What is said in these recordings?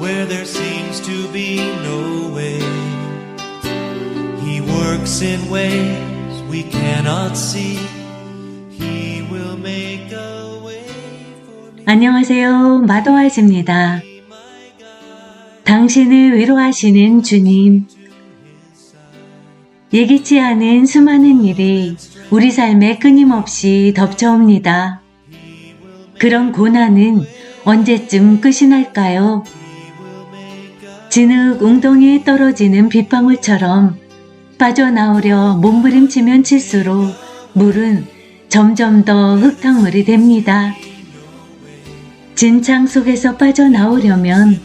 where there seems to be no way. He works in ways we cannot see. He will make a way for me. 안녕하세요. 마도아즈입니다. 당신을 위로하시는 주님. 예기치 않은 수많은 일이 우리 삶에 끊임없이 덮쳐옵니다. 그런 고난은 언제쯤 끝이 날까요? 진흙 웅덩이에 떨어지는 빗방울처럼 빠져나오려 몸부림치면 칠수록 물은 점점 더 흙탕물이 됩니다. 진창 속에서 빠져나오려면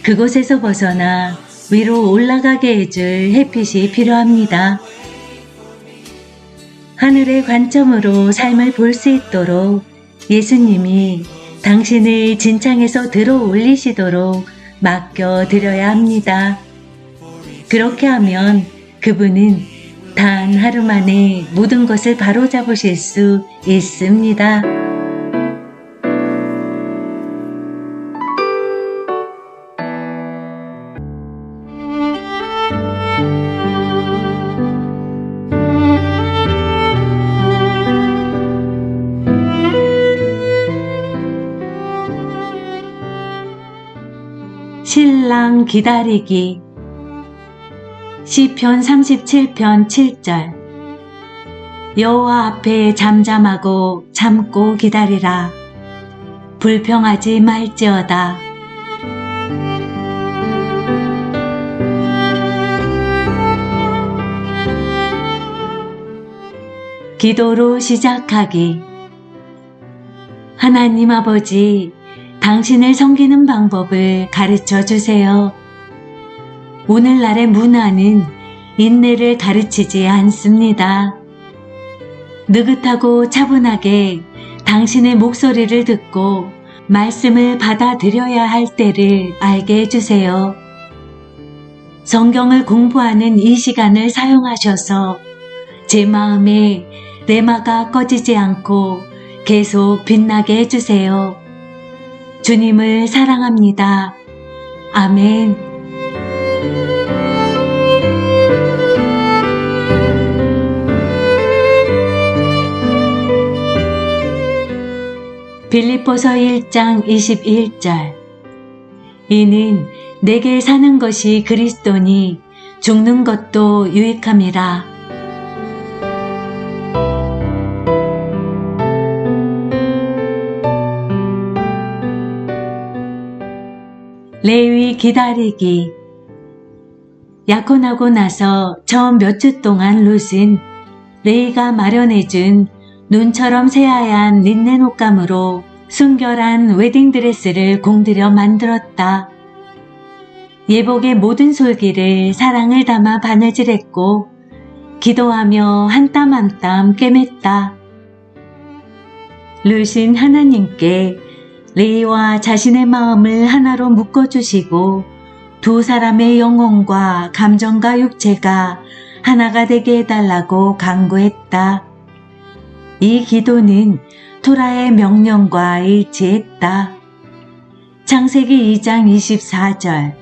그곳에서 벗어나 위로 올라가게 해줄 햇빛이 필요합니다. 하늘의 관점으로 삶을 볼 수 있도록 예수님이 당신을 진창에서 들어 올리시도록 맡겨드려야 합니다. 그렇게 하면 그분은 단 하루 만에 모든 것을 바로잡으실 수 있습니다. 신랑 기다리기. 시편 37편 7절. 여호와 앞에 잠잠하고 참고 기다리라. 불평하지 말지어다. 기도로 시작하기. 하나님 아버지, 당신을 섬기는 방법을 가르쳐 주세요. 오늘날의 문화는 인내를 가르치지 않습니다. 느긋하고 차분하게 당신의 목소리를 듣고 말씀을 받아들여야 할 때를 알게 해주세요. 성경을 공부하는 이 시간을 사용하셔서 제 마음에 레마가 꺼지지 않고 계속 빛나게 해주세요. 주님을 사랑합니다. 아멘. 빌립보서 1장 21절. 이는 내게 사는 것이 그리스도니 죽는 것도 유익함이라. 레위 기다리기. 약혼하고 나서 처음 몇 주 동안 룻은 레이가 마련해준 눈처럼 새하얀 린넨 옷감으로 순결한 웨딩드레스를 공들여 만들었다. 예복의 모든 솔기를 사랑을 담아 바느질했고 기도하며 한 땀 한 땀 꿰맸다. 룻은 하나님께 레이와 자신의 마음을 하나로 묶어주시고 두 사람의 영혼과 감정과 육체가 하나가 되게 해달라고 간구했다. 이 기도는 토라의 명령과 일치했다. 창세기 2장 24절.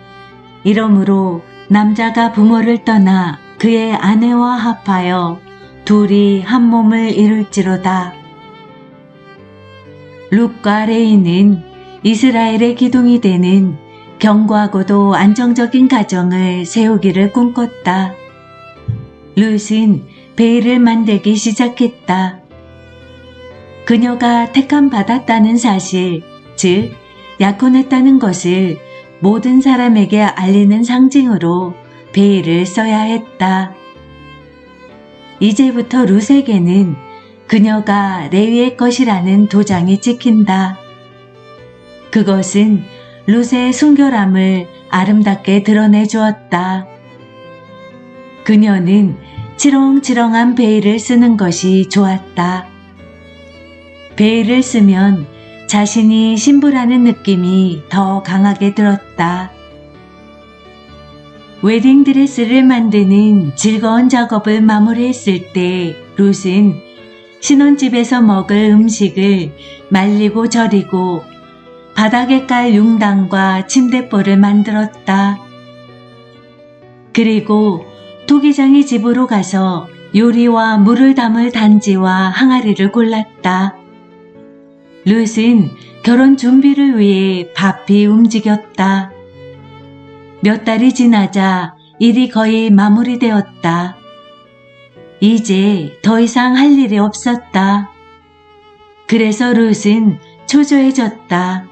이러므로 남자가 부모를 떠나 그의 아내와 합하여 둘이 한 몸을 이룰지로다. 룻과 레이는 이스라엘의 기둥이 되는 견고하고도 안정적인 가정을 세우기를 꿈꿨다. 룻은 베일을 만들기 시작했다. 그녀가 택함 받았다는 사실, 즉 약혼했다는 것을 모든 사람에게 알리는 상징으로 베일을 써야 했다. 이제부터 룻에게는 그녀가 레위의 것이라는 도장이 찍힌다. 그것은 룻의 순결함을 아름답게 드러내 주었다. 그녀는 치렁치렁한 베일을 쓰는 것이 좋았다. 베일을 쓰면 자신이 신부라는 느낌이 더 강하게 들었다. 웨딩드레스를 만드는 즐거운 작업을 마무리했을 때 룻은 신혼집에서 먹을 음식을 말리고 절이고 바닥에 깔 융단과 침대볼을 만들었다. 그리고 토기장의 집으로 가서 요리와 물을 담을 단지와 항아리를 골랐다. 룻은 결혼 준비를 위해 바삐 움직였다. 몇 달이 지나자 일이 거의 마무리되었다. 이제 더 이상 할 일이 없었다. 그래서 룻은 초조해졌다.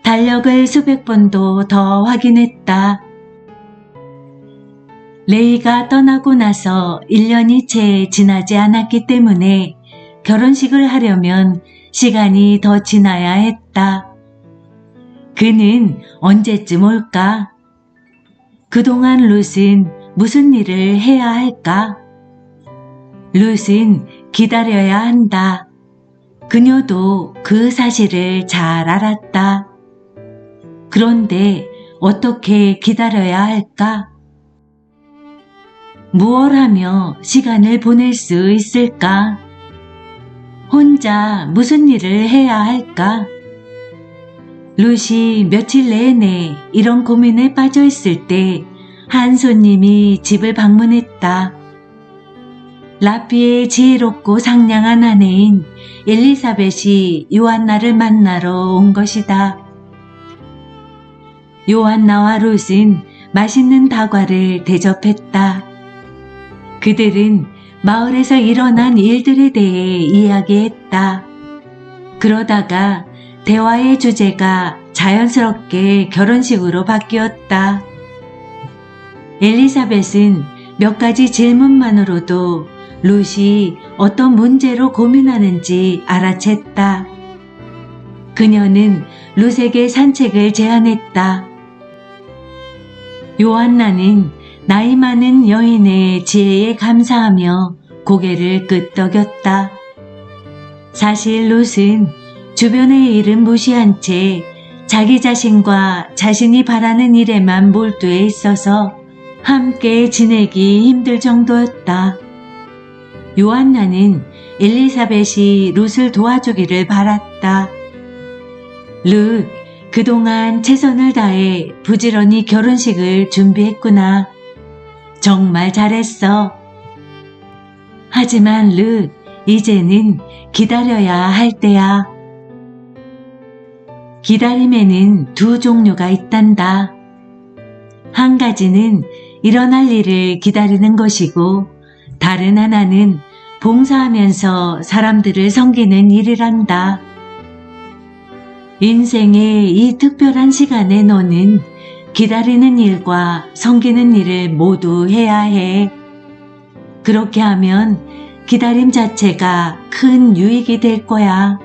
달력을 수백 번도 더 확인했다. 레이가 떠나고 나서 1년이 채 지나지 않았기 때문에 결혼식을 하려면 시간이 더 지나야 했다. 그는 언제쯤 올까? 그동안 룻은 무슨 일을 해야 할까? 룻은 기다려야 한다. 그녀도 그 사실을 잘 알았다. 그런데 어떻게 기다려야 할까? 무얼 하며 시간을 보낼 수 있을까? 혼자 무슨 일을 해야 할까? 룻이 며칠 내내 이런 고민에 빠져 있을 때 한 손님이 집을 방문했다. 라피의 지혜롭고 상냥한 아내인 엘리사벳이 요한나를 만나러 온 것이다. 요한나와 룻은 맛있는 다과를 대접했다. 그들은 마을에서 일어난 일들에 대해 이야기했다. 그러다가 대화의 주제가 자연스럽게 결혼식으로 바뀌었다. 엘리사벳은 몇 가지 질문만으로도 룻이 어떤 문제로 고민하는지 알아챘다. 그녀는 룻에게 산책을 제안했다. 요한나는 나이 많은 여인의 지혜에 감사하며 고개를 끄덕였다. 사실 룻은 주변의 일은 무시한 채 자기 자신과 자신이 바라는 일에만 몰두해 있어서 함께 지내기 힘들 정도였다. 요한나는 엘리사벳이 룻을 도와주기를 바랐다. 룻, 그동안 최선을 다해 부지런히 결혼식을 준비했구나. 정말 잘했어. 하지만 룻, 이제는 기다려야 할 때야. 기다림에는 두 종류가 있단다. 한 가지는 일어날 일을 기다리는 것이고 다른 하나는 봉사하면서 사람들을 섬기는 일이란다. 인생의 이 특별한 시간에 너는 기다리는 일과 섬기는 일을 모두 해야 해. 그렇게 하면 기다림 자체가 큰 유익이 될 거야.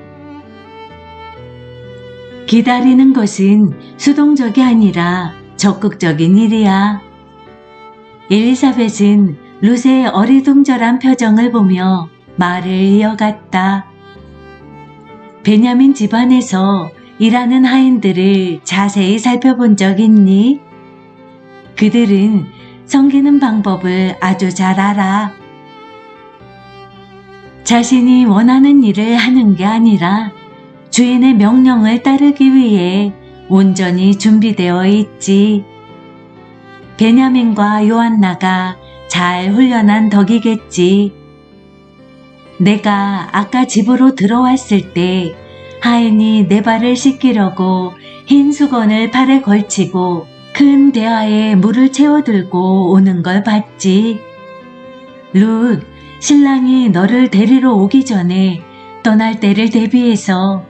기다리는 것은 수동적이 아니라 적극적인 일이야. 엘리사벳은 룻의 어리둥절한 표정을 보며 말을 이어갔다. 베냐민 집안에서 일하는 하인들을 자세히 살펴본 적 있니? 그들은 섬기는 방법을 아주 잘 알아. 자신이 원하는 일을 하는 게 아니라 주인의 명령을 따르기 위해 온전히 준비되어 있지. 베냐민과 요한나가 잘 훈련한 덕이겠지. 내가 아까 집으로 들어왔을 때 하인이 내 발을 씻기려고 흰 수건을 팔에 걸치고 큰 대야에 물을 채워들고 오는 걸 봤지. 룻, 신랑이 너를 데리러 오기 전에 떠날 때를 대비해서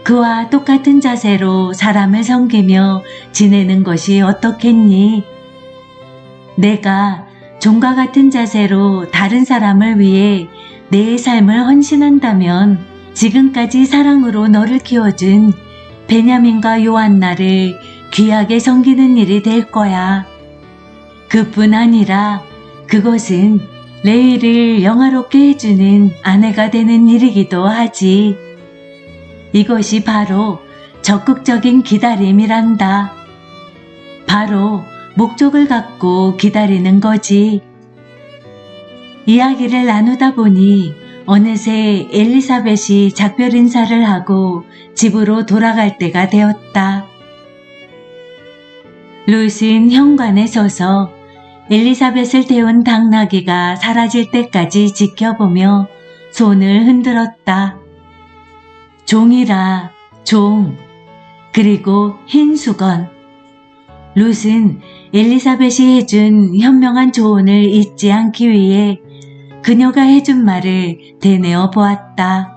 그와 똑같은 자세로 사람을 섬기며 지내는 것이 어떻겠니? 내가 종과 같은 자세로 다른 사람을 위해 내 삶을 헌신한다면 지금까지 사랑으로 너를 키워준 베냐민과 요한나를 귀하게 섬기는 일이 될 거야. 그뿐 아니라 그것은 레이를 영화롭게 해주는 아내가 되는 일이기도 하지. 이것이 바로 적극적인 기다림이란다. 바로 목적을 갖고 기다리는 거지. 이야기를 나누다 보니 어느새 엘리사벳이 작별 인사를 하고 집으로 돌아갈 때가 되었다. 룻은 현관에 서서 엘리사벳을 태운 당나귀가 사라질 때까지 지켜보며 손을 흔들었다. 종이라, 종, 그리고 흰 수건. 룻은 엘리사벳이 해준 현명한 조언을 잊지 않기 위해 그녀가 해준 말을 되뇌어 보았다.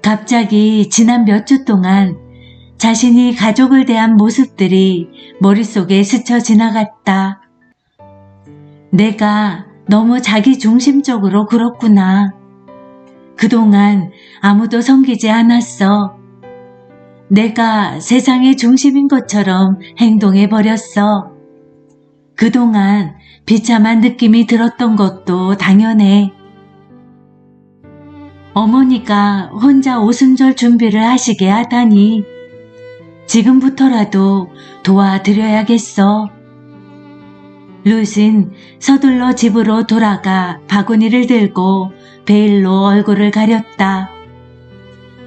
갑자기 지난 몇 주 동안 자신이 가족을 대한 모습들이 머릿속에 스쳐 지나갔다. 내가 너무 자기중심적으로 굴었구나. 그동안 아무도 섬기지 않았어. 내가 세상의 중심인 것처럼 행동해버렸어. 그동안 비참한 느낌이 들었던 것도 당연해. 어머니가 혼자 오순절 준비를 하시게 하다니 지금부터라도 도와드려야겠어. 룻은 서둘러 집으로 돌아가 바구니를 들고 베일로 얼굴을 가렸다.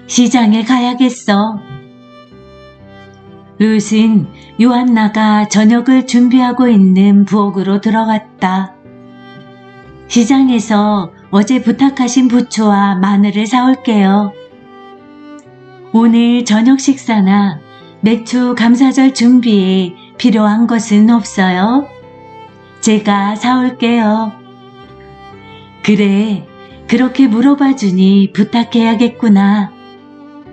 시장에 가야겠어. 룻은 요한나가 저녁을 준비하고 있는 부엌으로 들어갔다. 시장에서 어제 부탁하신 부추와 마늘을 사올게요. 오늘 저녁 식사나 맥주 감사절 준비에 필요한 것은 없어요? 제가 사올게요. 그래, 그렇게 물어봐 주니 부탁해야겠구나.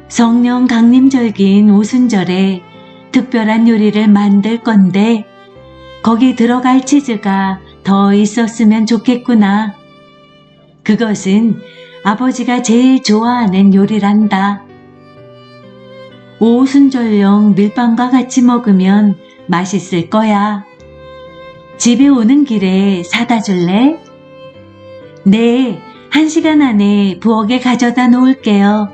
성령 강림절기인 오순절에 특별한 요리를 만들 건데 거기 들어갈 치즈가 더 있었으면 좋겠구나. 그것은 아버지가 제일 좋아하는 요리란다. 오순절용 밀빵과 같이 먹으면 맛있을 거야. 집에 오는 길에 사다 줄래? 네, 1시간 안에 부엌에 가져다 놓을게요.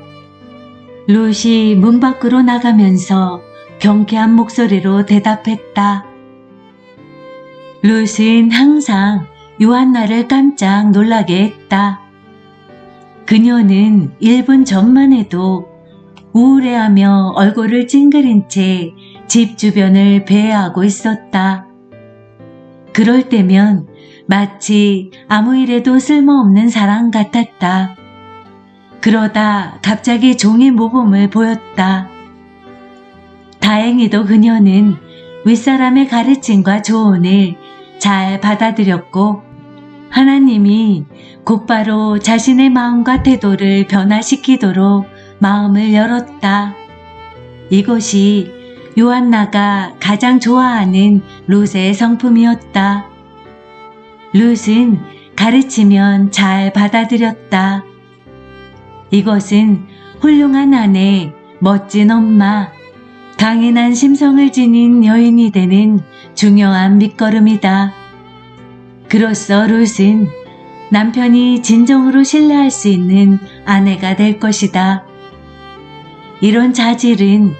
룻이 문 밖으로 나가면서 경쾌한 목소리로 대답했다. 룻은 항상 요한나를 깜짝 놀라게 했다. 그녀는 1분 전만 해도 우울해하며 얼굴을 찡그린 채 집 주변을 배회하고 있었다. 그럴 때면 마치 아무 일에도 쓸모없는 사람 같았다. 그러다 갑자기 종의 모범을 보였다. 다행히도 그녀는 윗사람의 가르침과 조언을 잘 받아들였고 하나님이 곧바로 자신의 마음과 태도를 변화시키도록 마음을 열었다. 이것이 요한나가 가장 좋아하는 룻의 성품이었다. 룻은 가르치면 잘 받아들였다. 이것은 훌륭한 아내, 멋진 엄마, 강인한 심성을 지닌 여인이 되는 중요한 밑거름이다. 그로써 룻은 남편이 진정으로 신뢰할 수 있는 아내가 될 것이다. 이런 자질은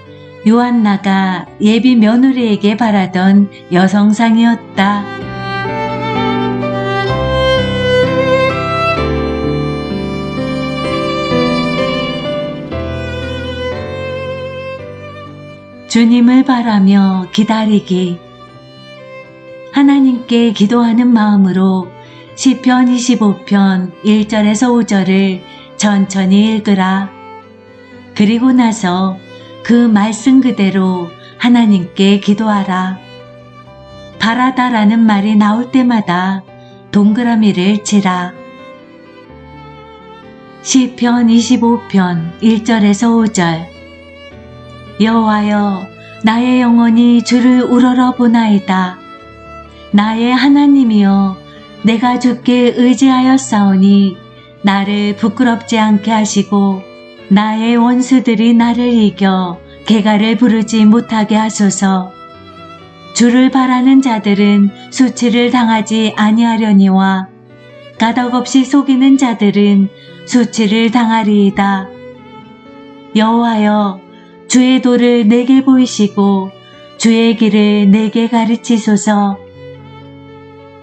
요한나가 예비 며느리에게 바라던 여성상이었다. 주님을 바라며 기다리기. 하나님께 기도하는 마음으로 시편 25편 1절에서 5절을 천천히 읽으라. 그리고 나서 그 말씀 그대로 하나님께 기도하라. 바라다라는 말이 나올 때마다 동그라미를 치라. 시편 25편 1절에서 5절. 여호와여, 나의 영혼이 주를 우러러 보나이다. 나의 하나님이여, 내가 주께 의지하였사오니 나를 부끄럽지 않게 하시고 나의 원수들이 나를 이겨 개가를 부르지 못하게 하소서. 주를 바라는 자들은 수치를 당하지 아니하려니와 가덕없이 속이는 자들은 수치를 당하리이다. 여호와여, 주의 도를 내게 보이시고 주의 길을 내게 가르치소서.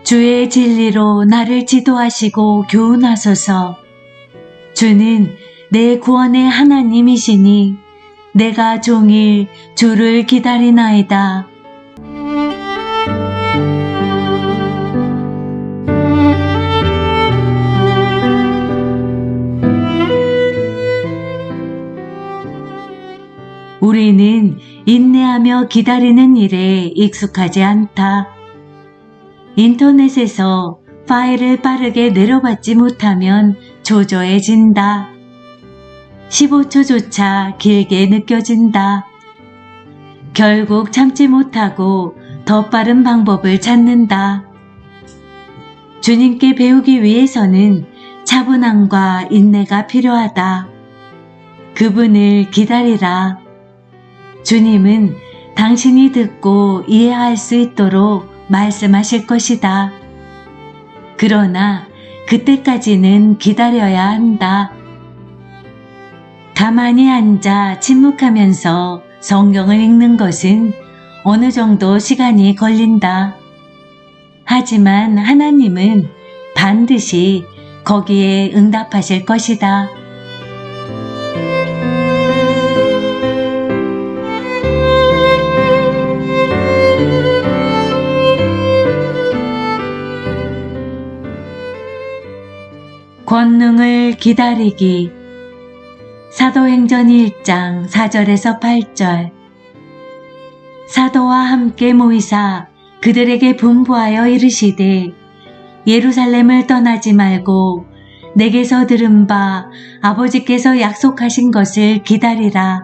주의 진리로 나를 지도하시고 교훈하소서. 주는 내 구원의 하나님이시니 내가 종일 주를 기다리나이다. 우리는 인내하며 기다리는 일에 익숙하지 않다. 인터넷에서 파일을 빠르게 내려받지 못하면 초조해진다. 15초조차 길게 느껴진다. 결국 참지 못하고 더 빠른 방법을 찾는다. 주님께 배우기 위해서는 차분함과 인내가 필요하다. 그분을 기다리라. 주님은 당신이 듣고 이해할 수 있도록 말씀하실 것이다. 그러나 그때까지는 기다려야 한다. 가만히 앉아 침묵하면서 성경을 읽는 것은 어느 정도 시간이 걸린다. 하지만 하나님은 반드시 거기에 응답하실 것이다. 권능을 기다리기. 사도행전 1장 4절에서 8절. 사도와 함께 모이사 그들에게 분부하여 이르시되 예루살렘을 떠나지 말고 내게서 들은 바 아버지께서 약속하신 것을 기다리라.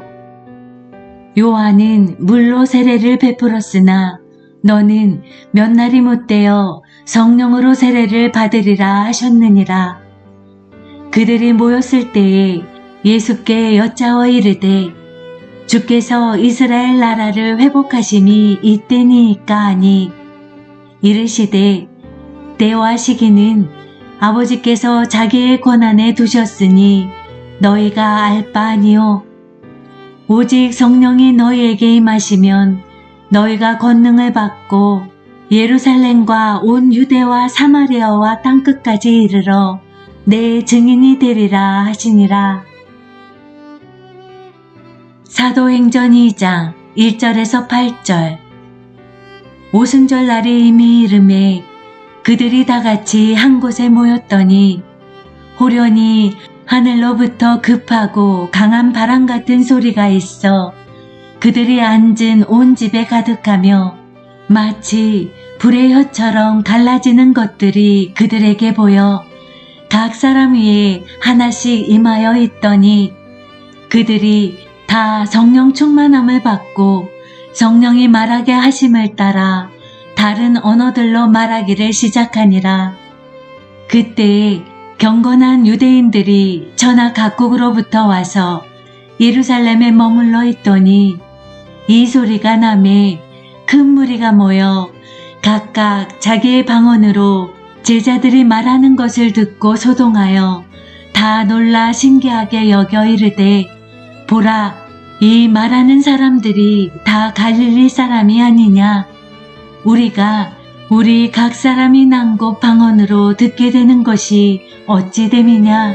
요한은 물로 세례를 베풀었으나 너는 몇 날이 못되어 성령으로 세례를 받으리라 하셨느니라. 그들이 모였을 때에 예수께 여짜어 이르되 주께서 이스라엘 나라를 회복하심이 이때니이까 하니 이르시되 때와 시기는 아버지께서 자기의 권한에 두셨으니 너희가 알 바 아니요 오직 성령이 너희에게 임하시면 너희가 권능을 받고 예루살렘과 온 유대와 사마리아와 땅끝까지 이르러 내 증인이 되리라 하시니라. 사도행전 2장 1절에서 8절. 오순절 날이 이미 이르매 그들이 다 같이 한 곳에 모였더니 호련히 하늘로부터 급하고 강한 바람 같은 소리가 있어 그들이 앉은 온 집에 가득하며 마치 불의 혀처럼 갈라지는 것들이 그들에게 보여 각 사람 위에 하나씩 임하여 있더니 그들이 다 성령 충만함을 받고 성령이 말하게 하심을 따라 다른 언어들로 말하기를 시작하니라. 그때에 경건한 유대인들이 천하 각국으로부터 와서 예루살렘에 머물러 있더니 이 소리가 나매 큰 무리가 모여 각각 자기의 방언으로 제자들이 말하는 것을 듣고 소동하여 다 놀라 신기하게 여겨 이르되 보라 이 말하는 사람들이 다 갈릴리 사람이 아니냐. 우리가 우리 각 사람이 난 곳 방언으로 듣게 되는 것이 어찌 됨이냐.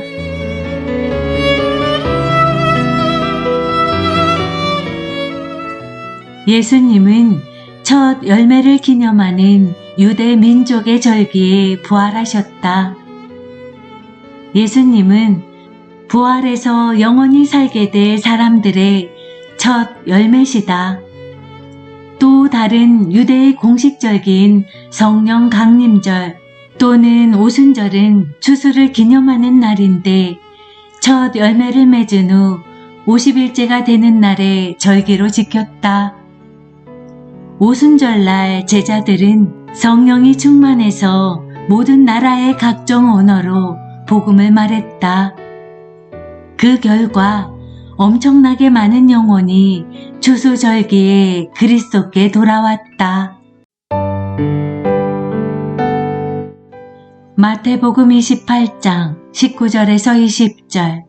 예수님은 첫 열매를 기념하는 유대 민족의 절기에 부활하셨다. 예수님은 부활해서 영원히 살게 될 사람들의 첫 열매시다. 또 다른 유대의 공식 절기인 성령 강림절 또는 오순절은 추수를 기념하는 날인데 첫 열매를 맺은 후 50일째가 되는 날에 절기로 지켰다. 오순절날 제자들은 성령이 충만해서 모든 나라의 각종 언어로 복음을 말했다. 그 결과 엄청나게 많은 영혼이 추수절기에 그리스도께 돌아왔다. 마태복음 28장 19절에서 20절.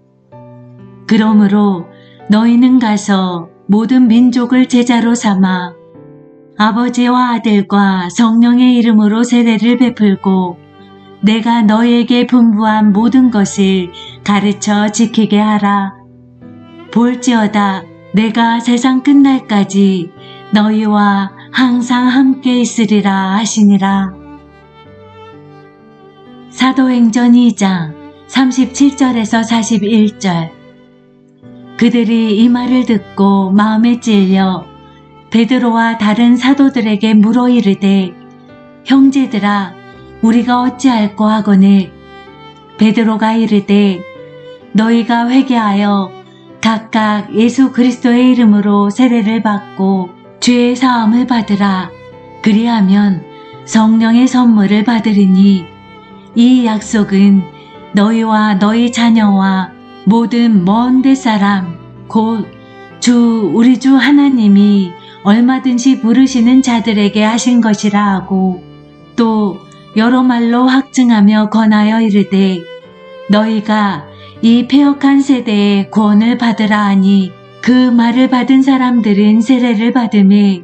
그러므로 너희는 가서 모든 민족을 제자로 삼아 아버지와 아들과 성령의 이름으로 세례를 베풀고 내가 너에게 분부한 모든 것을 가르쳐 지키게 하라. 볼지어다 내가 세상 끝날까지 너희와 항상 함께 있으리라 하시니라. 사도행전 2장 37절에서 41절. 그들이 이 말을 듣고 마음에 찔려 베드로와 다른 사도들에게 물어 이르되 형제들아 우리가 어찌할꼬 하거늘. 베드로가 이르되 너희가 회개하여 각각 예수 그리스도의 이름으로 세례를 받고 죄의 사함을 받으라. 그리하면 성령의 선물을 받으리니 이 약속은 너희와 너희 자녀와 모든 먼 데 사람 곧 주 우리 주 하나님이 얼마든지 부르시는 자들에게 하신 것이라 하고 또 여러 말로 확증하며 권하여 이르되 너희가 이 패역한 세대에 구원을 받으라 하니 그 말을 받은 사람들은 세례를 받음에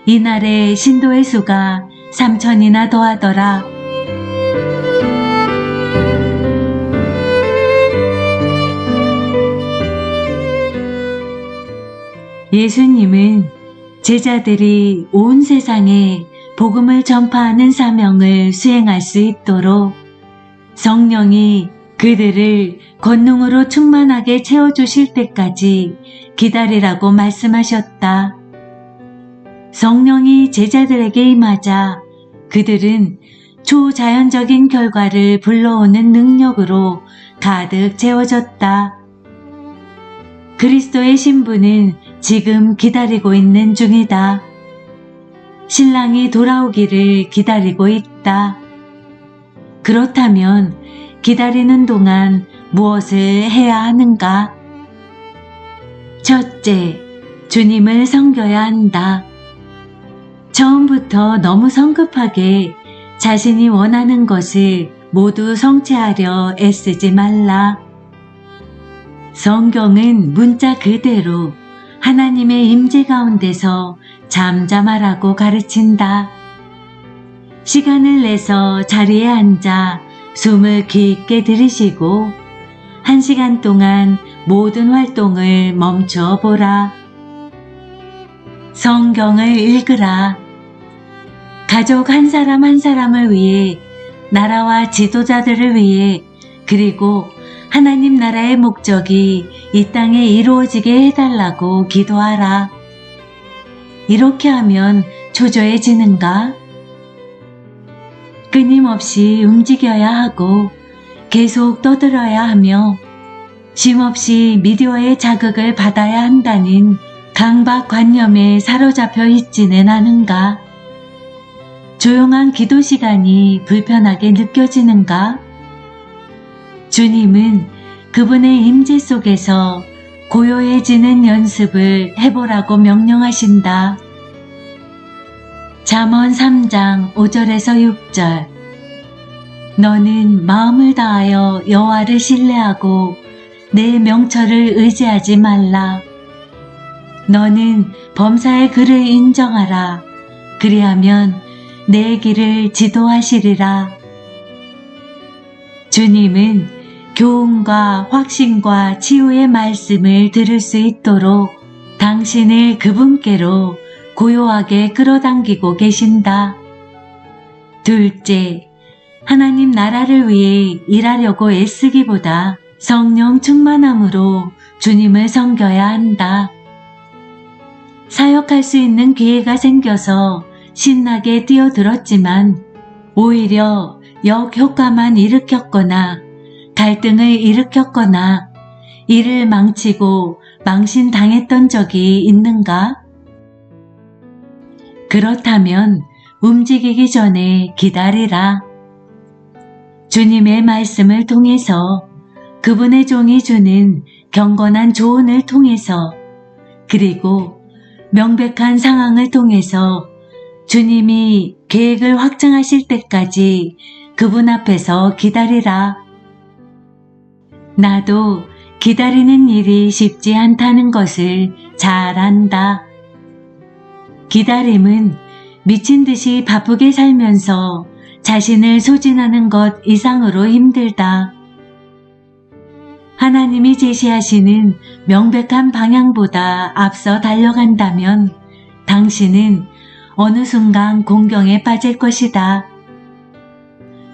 이날에 신도의 수가 3,000이나 더하더라. 예수님은 제자들이 온 세상에 복음을 전파하는 사명을 수행할 수 있도록 성령이 그들을 권능으로 충만하게 채워주실 때까지 기다리라고 말씀하셨다. 성령이 제자들에게 임하자 그들은 초자연적인 결과를 불러오는 능력으로 가득 채워졌다. 그리스도의 신부는 지금 기다리고 있는 중이다. 신랑이 돌아오기를 기다리고 있다. 그렇다면 기다리는 동안 무엇을 해야 하는가? 첫째, 주님을 섬겨야 한다. 처음부터 너무 성급하게 자신이 원하는 것을 모두 성취하려 애쓰지 말라. 성경은 문자 그대로 하나님의 임재 가운데서 잠잠하라고 가르친다. 시간을 내서 자리에 앉아 숨을 깊게 들이쉬고 1시간 동안 모든 활동을 멈춰 보라. 성경을 읽으라. 가족 한 사람 한 사람을 위해, 나라와 지도자들을 위해, 그리고 하나님 나라의 목적이 이 땅에 이루어지게 해달라고 기도하라. 이렇게 하면 초조해지는가? 끊임없이 움직여야 하고 계속 떠들어야 하며 쉼없이 미디어의 자극을 받아야 한다는 강박관념에 사로잡혀 있지는 않은가? 조용한 기도 시간이 불편하게 느껴지는가? 주님은 그분의 임재 속에서 고요해지는 연습을 해보라고 명령하신다. 잠언 3장 5절에서 6절. 너는 마음을 다하여 여호와를 신뢰하고 내 명철을 의지하지 말라. 너는 범사의 그를 인정하라. 그리하면 내 길을 지도하시리라. 주님은 교훈과 확신과 치유의 말씀을 들을 수 있도록 당신을 그분께로 고요하게 끌어당기고 계신다. 둘째, 하나님 나라를 위해 일하려고 애쓰기보다 성령 충만함으로 주님을 섬겨야 한다. 사역할 수 있는 기회가 생겨서 신나게 뛰어들었지만 오히려 역효과만 일으켰거나 갈등을 일으켰거나 일을 망치고 망신당했던 적이 있는가? 그렇다면 움직이기 전에 기다리라. 주님의 말씀을 통해서 그분의 종이 주는 경건한 조언을 통해서 그리고 명백한 상황을 통해서 주님이 계획을 확정하실 때까지 그분 앞에서 기다리라. 나도 기다리는 일이 쉽지 않다는 것을 잘 안다. 기다림은 미친 듯이 바쁘게 살면서 자신을 소진하는 것 이상으로 힘들다. 하나님이 제시하시는 명백한 방향보다 앞서 달려간다면 당신은 어느 순간 공경에 빠질 것이다.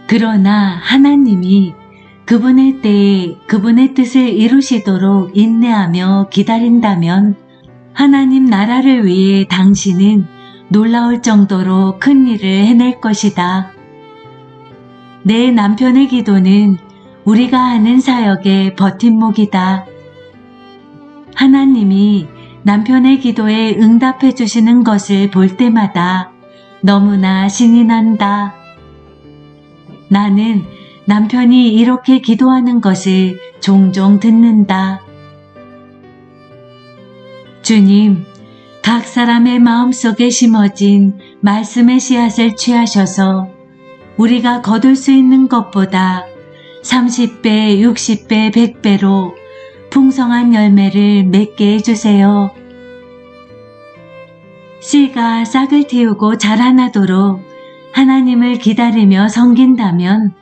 그러나 하나님이 그분의 때에 그분의 뜻을 이루시도록 인내하며 기다린다면 하나님 나라를 위해 당신은 놀라울 정도로 큰 일을 해낼 것이다. 내 남편의 기도는 우리가 하는 사역의 버팀목이다. 하나님이 남편의 기도에 응답해 주시는 것을 볼 때마다 너무나 신이 난다. 나는 남편이 이렇게 기도하는 것을 종종 듣는다. 주님, 각 사람의 마음속에 심어진 말씀의 씨앗을 취하셔서 우리가 거둘 수 있는 것보다 30배, 60배, 100배로 풍성한 열매를 맺게 해주세요. 씨가 싹을 틔우고 자라나도록 하나님을 기다리며 섬긴다면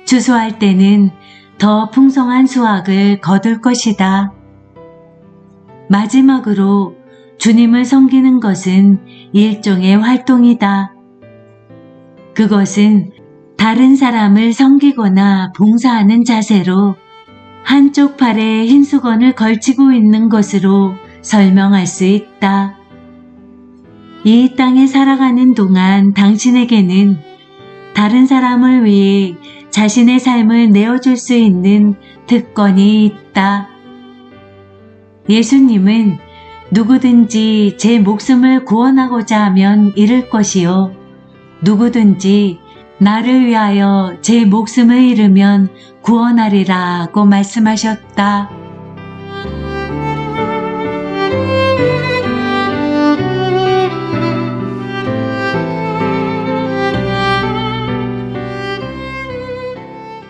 추수할 때는 더 풍성한 수확을 거둘 것이다. 마지막으로 주님을 섬기는 것은 일종의 활동이다. 그것은 다른 사람을 섬기거나 봉사하는 자세로 한쪽 팔에 흰 수건을 걸치고 있는 것으로 설명할 수 있다. 이 땅에 살아가는 동안 당신에게는 다른 사람을 위해 자신의 삶을 내어줄 수 있는 특권이 있다. 예수님은 누구든지 제 목숨을 구원하고자 하면 잃을 것이요. 누구든지 나를 위하여 제 목숨을 잃으면 구원하리라고 말씀하셨다.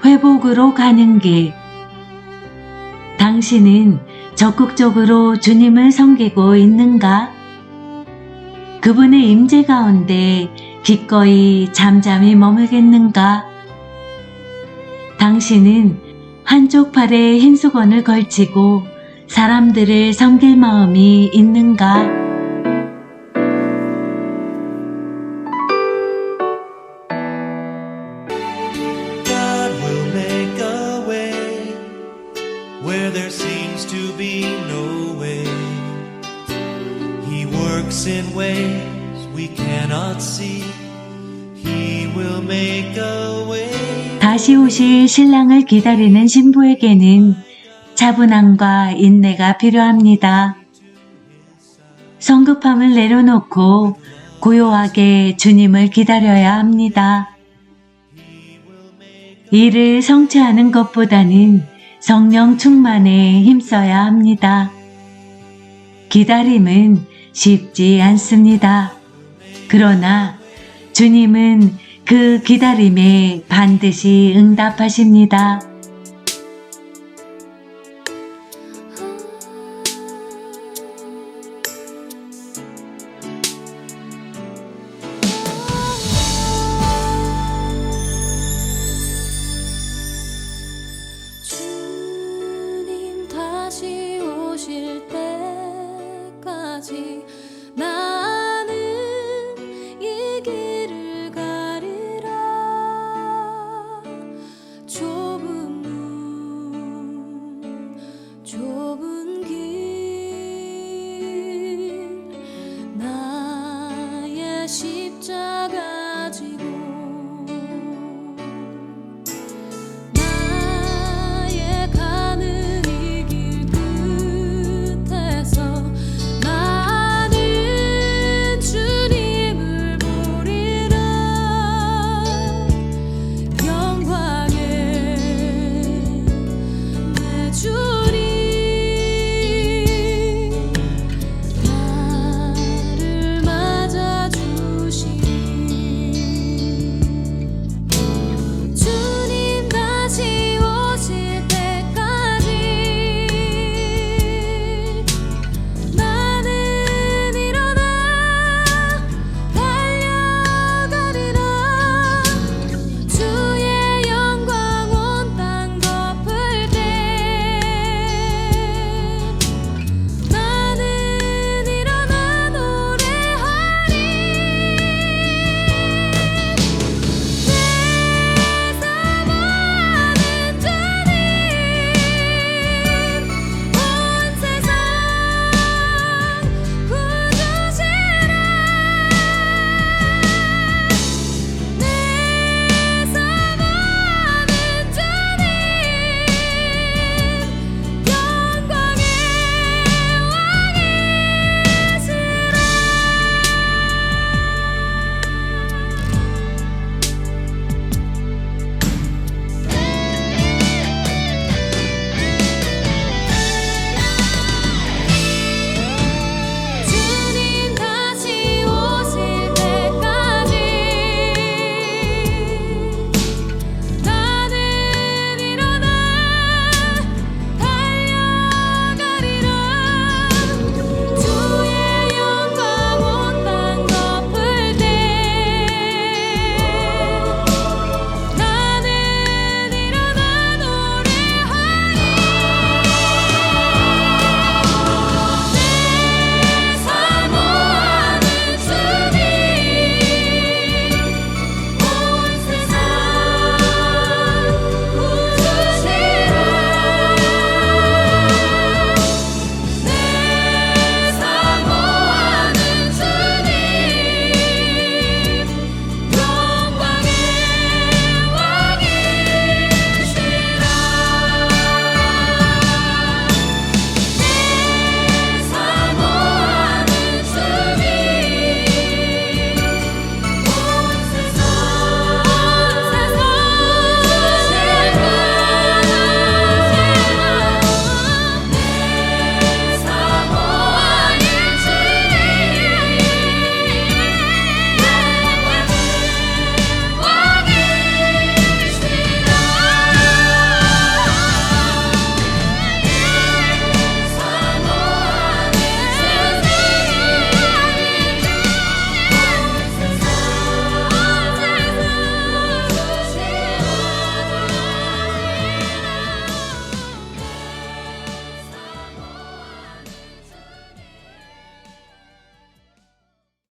회복으로 가는 길. 당신은 적극적으로 주님을 섬기고 있는가? 그분의 임재 가운데 기꺼이 잠잠히 머물겠는가? 당신은 한쪽 팔에 흰 수건을 걸치고 사람들을 섬길 마음이 있는가? God will make a way where there seems to be no way. He works in ways we cannot see. He will make a way. 다시 오실 신랑을 기다리는 신부에게는 차분함과 인내가 필요합니다. 성급함을 내려놓고 고요하게 주님을 기다려야 합니다. 이를 성취하는 것보다는 성령 충만에 힘써야 합니다. 기다림은 쉽지 않습니다. 그러나 주님은 그 기다림에 반드시 응답하십니다. 주님 다시 오실 때까지 나는 이 길을 가리라. 좁은 문 좁은 길 나의 십자가